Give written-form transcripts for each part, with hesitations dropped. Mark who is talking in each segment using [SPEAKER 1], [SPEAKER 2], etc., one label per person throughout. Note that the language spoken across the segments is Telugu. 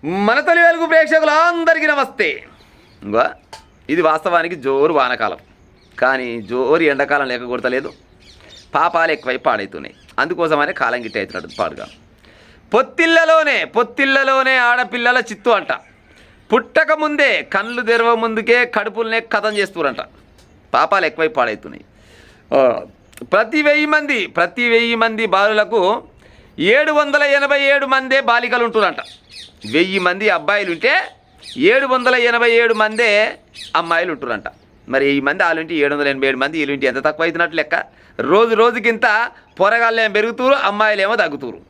[SPEAKER 1] మన తొలి వెలుగు ప్రేక్షకులందరికీ నమస్తే. ఇంకో ఇది వాస్తవానికి జోరు వానకాలం, కానీ జోరు ఎండాకాలం లేక కొడతలేదు. పాపాలు ఎక్కువై పాడవుతున్నాయి. అందుకోసమనే కాలం గిట్టి అవుతున్నట్టు పాడుగా. పొత్తిళ్ళలోనే ఆడపిల్లల చిత్తు అంట. పుట్టక ముందే కళ్ళు తెరవ ముందుకే కడుపులనే కథం చేస్తురంట. పాపాలు ఎక్కువై పాడవుతున్నాయి. ప్రతి 1000 మంది బాలులకు 787 మందే బాలికలు ఉంటున్నారంట. 1000 మంది అబ్బాయిలు ఉంటే 787 మందే అమ్మాయిలు ఉంటున్నారంట. మరి ఈ మంది వాళ్ళుంటే 787 మంది వీళ్ళుంటే ఎంత తక్కువ అవుతున్నట్టు లెక్క. రోజుకింత పొరగాళ్ళు ఏమో పెరుగుతురు, అమ్మాయిలు ఏమో తగ్గుతురు.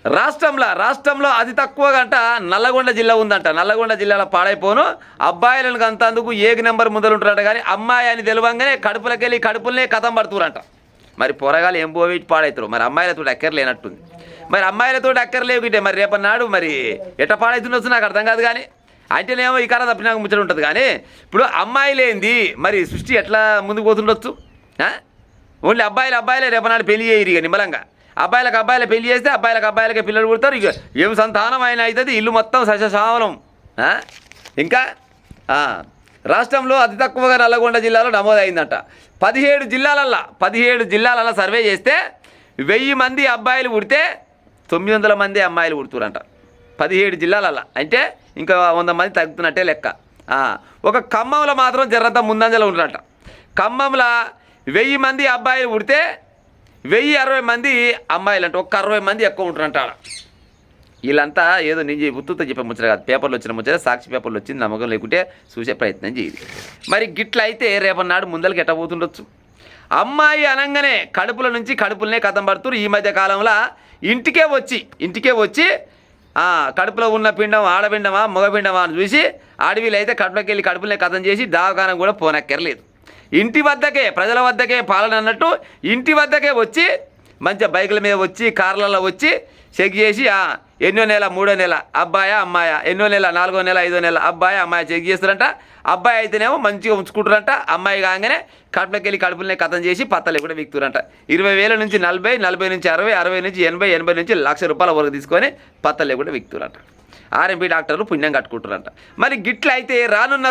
[SPEAKER 1] రాష్ట్రంలో అతి తక్కువగా అంట నల్లగొండ జిల్లా ఉందంట. నల్లగొండ జిల్లాలో పాడైపోను అబ్బాయిలను అంతందుకు ఏక నెంబర్ ముందలు ఉంటారంట. కానీ అమ్మాయి అని తెలియంగానే కడుపులనే కథం పడుతురంట. మరి పొరగాలు ఏం పోయి పాడవుతారు. మరి అమ్మాయిలతో అక్కర లేనట్టుంది. మరి అమ్మాయిలతో అక్కర లేకుంటే మరి రేపన్నాడు మరి ఎట్ట పాడవుతుండొచ్చు నాకు అర్థం కాదు. కానీ అంటేనేమో ఈ కాలం తప్పినాక ముచ్చట ఉంటుంది. కానీ ఇప్పుడు అమ్మాయిలేంది మరి సృష్టి ఎట్లా ముందుకు పోతుండొచ్చు. ఓన్లీ అబ్బాయిలే రేపనాడు పెళ్లి చేయరు. ఇక నిమ్మలంగా అబ్బాయిలకు పెళ్లి చేస్తే అబ్బాయిలకే పిల్లలు పుడతారు. ఇక ఏం సంతానం అయినా అవుతుంది. ఇల్లు మొత్తం సస్యశ్యామలం. ఇంకా రాష్ట్రంలో అతి తక్కువగా నల్లగొండ జిల్లాలో నమోదైందంట. 17 జిల్లాలల్లో సర్వే చేస్తే 1000 మంది అబ్బాయిలు పుడితే 900 మంది అమ్మాయిలు పుడుతురంట. 17 జిల్లాలల్లో అంటే ఇంకా 100 మంది తగ్గుతున్నట్టే లెక్క. ఒక ఖమ్మంలో మాత్రం జర్రంతా ముందంజలో ఉంటారంట. ఖమ్మంలో 1000 మంది అబ్బాయిలు పుడితే 1060 మంది అమ్మాయిలు అంట. ఒక 60 మంది ఎక్కువ ఉంటారంట. వీళ్ళంతా ఏదో నేను ఉత్తుతో చెప్పే ముచ్చట కాదు, పేపర్లో వచ్చిన ముచ్చట, సాక్షి పేపర్లో వచ్చింది. నమ్మకం లేకుంటే చూసే ప్రయత్నం చేయదు. మరి గిట్లయితే రేపన్నాడు ముందలకి ఎట్టబోతుండొచ్చు. అమ్మాయి అనగానే కడుపులనే కథం పడుతున్నారు. ఈ మధ్య కాలంలో ఇంటికే వచ్చి కడుపులో ఉన్న పిండం ఆడపిండమా మగపిండమా అని చూసి అడవిలో అయితే కడుపులోకి వెళ్ళి కడుపులనే కథం చేసి దవాఖానం కూడా పోనక్కర్లేదు. ఇంటి వద్దకే ప్రజల వద్దకే పాలన అన్నట్టు ఇంటి వద్దకే వచ్చి మంచిగా బైకుల మీద వచ్చి కార్లలో వచ్చి చెక్ చేసి ఎన్నో నెల 3వ నెల అబ్బాయా అమ్మాయా, ఎన్నో నెల 4వ నెల 5వ నెల అబ్బాయా అమ్మాయి చెక్ చేస్తారంట. అబ్బాయి అయితేనేమో మంచిగా ఉంచుకుంటారంట. అమ్మాయి కాగానే కడుపులోకి వెళ్ళి కడుపులనే కథం చేసి పత్తలు కూడా విక్తురంట. 20,000 నుంచి 40, 40 నుంచి 60, 60 నుంచి 80, 80 నుంచి ₹1,00,000 వరకు తీసుకొని పత్తలు కూడా విక్తురంట. ఆర్ఎంపీ డాక్టర్లు పుణ్యం కట్టుకుంటారంట. మరి గిట్ల అయితే రానున్న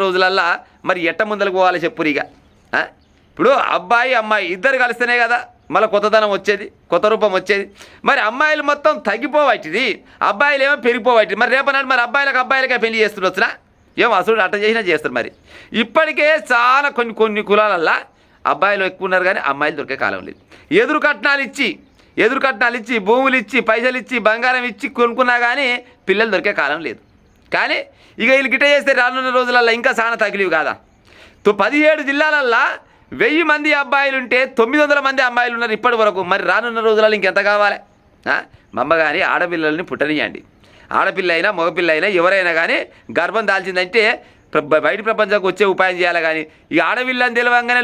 [SPEAKER 1] రోజులల్లా మరి ఎట్ట ముందలకు పోవాలి చెప్పురిగా. ఇప్పుడు అబ్బాయి అమ్మాయి ఇద్దరు కలిస్తేనే కదా మళ్ళీ కొత్తదనం వచ్చేది, కొత్త రూపం వచ్చేది. మరి అమ్మాయిలు మొత్తం తగ్గిపోవట్టిది, అబ్బాయిలు ఏమో పెరిగిపోవట్టిది. మరి రేపనాడు మరి అబ్బాయిలకే పెళ్లి చేస్తుండొచ్చునా? ఏమో అసలు అట్ట చేసినా చేస్తారు. మరి ఇప్పటికే చాలా కొన్ని కులాలల్లో అబ్బాయిలు ఎక్కువ ఉన్నారు, కానీ అమ్మాయిలు దొరికే కాలం లేదు. ఎదురు కట్నాలు ఇచ్చి భూములు ఇచ్చి పైసలు ఇచ్చి బంగారం ఇచ్చి కొనుక్కున్నా కానీ పిల్లలు దొరికే కాలం లేదు. కానీ ఇక వీళ్ళు గిట్ట చేస్తే రానున్న రోజులల్లో ఇంకా చాలా తగిలివి కాదా. 17 జిల్లాలల్లో 1000 మంది అబ్బాయిలు ఉంటే 900 మంది అమ్మాయిలు ఉన్నారు ఇప్పటి వరకు. మరి రానున్న రోజులలో ఇంకెంత కావాలి? మమ్మ కానీ ఆడపిల్లల్ని పుట్టనియండి. ఆడపిల్ల అయినా మగపిల్ల అయినా ఎవరైనా కానీ గర్భం దాల్చిందంటే బయట ప్రపంచానికి వచ్చే ఉపాయం చేయాలి. కానీ ఈ ఆడపిల్లని తెలియంగానే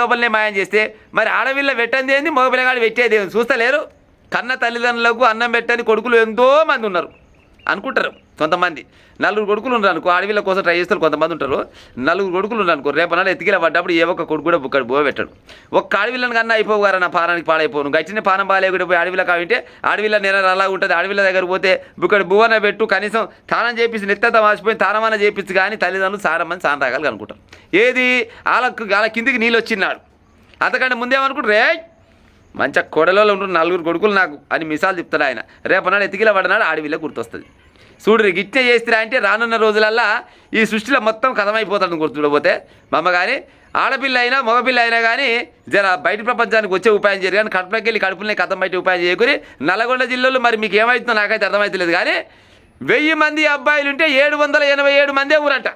[SPEAKER 1] లోపలనే మాయం చేస్తే మరి ఆడపిల్ల పెట్టంది ఏంది, మగపిల్లగాడు పెట్టేది ఏంది చూస్తలేరు. కన్న తల్లిదండ్రులకు అన్నం పెట్టని కొడుకులు ఎంతోమంది ఉన్నారు అనుకుంటారు. కొంతమంది 4 కొడుకులు ఉన్నారు అనుకో, ఆడపిల్ల కోసం ట్రై చేస్తారు. కొంతమంది ఉంటారు 4 కొడుకులు ఉన్నారు అనుకో, రేపనాడు ఎత్తికిలా పడ్డప్పుడు ఏ ఒక్క కొడుకు కూడా బుక్కడు బువ పెట్టాడు. ఒక్క ఆడపిల్లని కన్నా అయిపోవు గారా నా పానానికి పాడైపోను. గట్టినే పానం బాగాలేకుండా పోయి అడవిలో కాబట్టి అడవిలో నెల అలా ఉంటుంది. అడవిల దగ్గర పోతే బుక్కడు బువ్వన పెట్టు, కనీసం తానం చేపించి నెత్తంతా మార్చిపోయి తానమన్న చేపించి కానీ తల్లిదండ్రులు సారమని సాన రాగాలి అనుకుంటారు. ఏది వాళ్ళ కిందికి నీళ్ళు వచ్చినాడు. అంతకంటే ముందేమనుకుంటారు, రే మంచిగా కొడలలో ఉంటున్న 4 కొడుకులు నాకు అని మిసాలు చెప్తాడు ఆయన. రేపనాడు ఎత్తికిలా పడినాడు ఆడవిలో గుర్తొస్తుంది. చూడు గిట్టే చేస్తారా అంటే రానున్న రోజులల్లా ఈ సృష్టిలో మొత్తం కథమైపోతాడు గుర్తుడపోతే మమ్మ. కానీ ఆడపిల్ల అయినా మగపిల్ల అయినా కానీ జర బయట ప్రపంచానికి వచ్చే ఉపాయం చేయరు. కానీ కడుపులోకి వెళ్ళి కడుపులనే కథం బయట ఉపాయం చేయకూరి. నల్లగొండ జిల్లాలో మరి మీకు ఏమవుతుందో నాకైతే అర్థమవుతలేదు. కానీ 1000 మంది అబ్బాయిలు ఉంటే 787 మందే ఊరంట.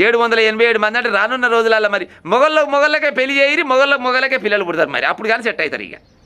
[SPEAKER 1] 787 మంది అంటే రానున్న రోజులల్లో మరి మొగళ్ళకే పెళ్లి చేయరి, మొగళ్ళకే పిల్లలు పుడతారు. మరి అప్పుడు కానీ సెట్ అవుతారు. ఇక